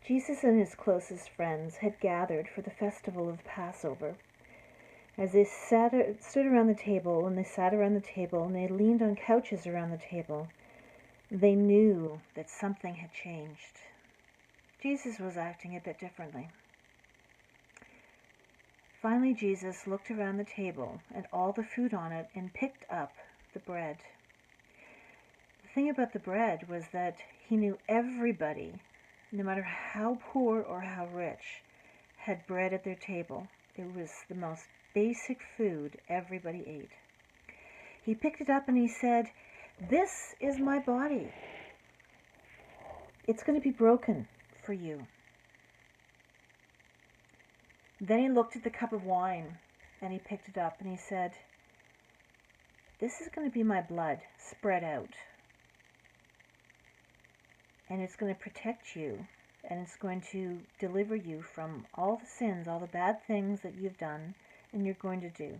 Jesus and his closest friends had gathered for the festival of Passover. As they stood around the table, and they sat around the table, and they leaned on couches around the table, they knew that something had changed. Jesus was acting a bit differently. Finally, Jesus looked around the table and all the food on it and picked up the bread. The thing about the bread was that he knew everybody, no matter how poor or how rich, had bread at their table. It was the most basic food everybody ate. He picked it up and he said, "This is my body. It's going to be broken for you." Then he looked at the cup of wine and he picked it up and he said, "This is going to be my blood spread out. And it's going to protect you, and it's going to deliver you from all the sins, all the bad things that you've done and you're going to do."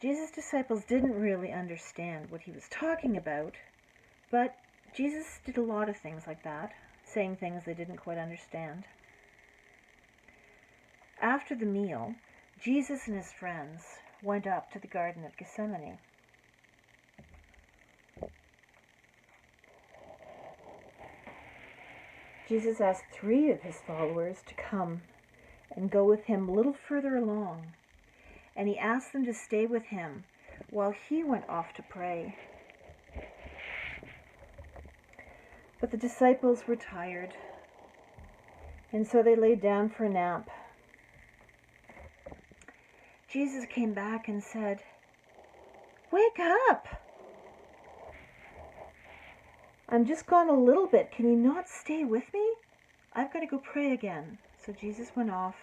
Jesus' disciples didn't really understand what he was talking about, but Jesus did a lot of things like that, saying things they didn't quite understand. After the meal, Jesus and his friends went up to the Garden of Gethsemane. Jesus asked 3 of his followers to come and go with him a little further along, and he asked them to stay with him while he went off to pray. But the disciples were tired, and so they laid down for a nap. Jesus came back and said, "Wake up! I'm just gone a little bit. Can you not stay with me? I've got to go pray again." So Jesus went off.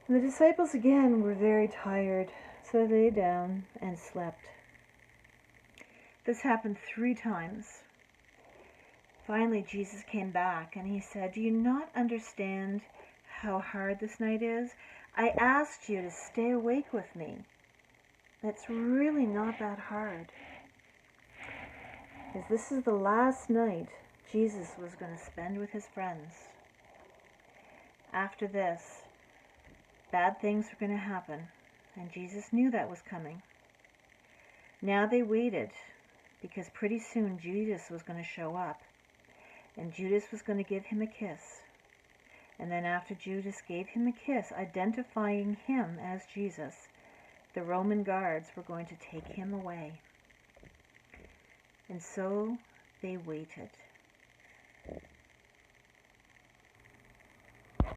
And the disciples again were very tired, so they lay down and slept. This happened 3 times. Finally, Jesus came back and he said, "Do you not understand how hard this night is? I asked you to stay awake with me. It's really not that hard." Because this is the last night Jesus was going to spend with his friends. After this, bad things were going to happen, and Jesus knew that was coming. Now they waited, because pretty soon Judas was going to show up, and Judas was going to give him a kiss. And then after Judas gave him a kiss, identifying him as Jesus, the Roman guards were going to take him away. And so they waited.